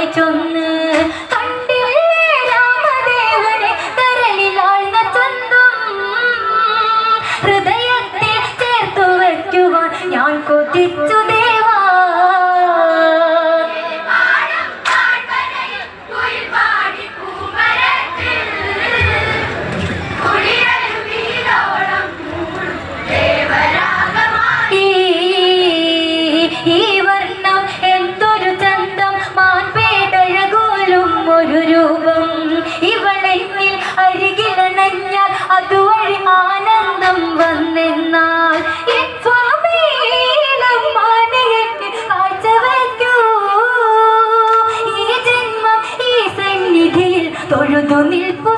കരളിലായി ചൊന്ന് കണ്ടില്ലേ രാമദേവനെ കരളിലാഴ്ന്ന ചന്തം ഹൃദയത്തിൽ ചേർത്തു വയ്ക്കുവാൻ ഞാൻ കൊതിച്ചു ദേവാ. ഈ വർണ്ണം എന്തൊരു ചന്തം മാൻപേടഴകോലും ഒരു രൂപം ഇവളെന്നിൽ അരികിലണഞ്ഞാൽ അതുവഴി ആനന്ദം വന്നെന്നാൽ കാഴ്ച വയ്ക്കൂ ഈ ജന്മം ഈ സന്നിധിയിൽ തൊഴുതു നിൽപ്പു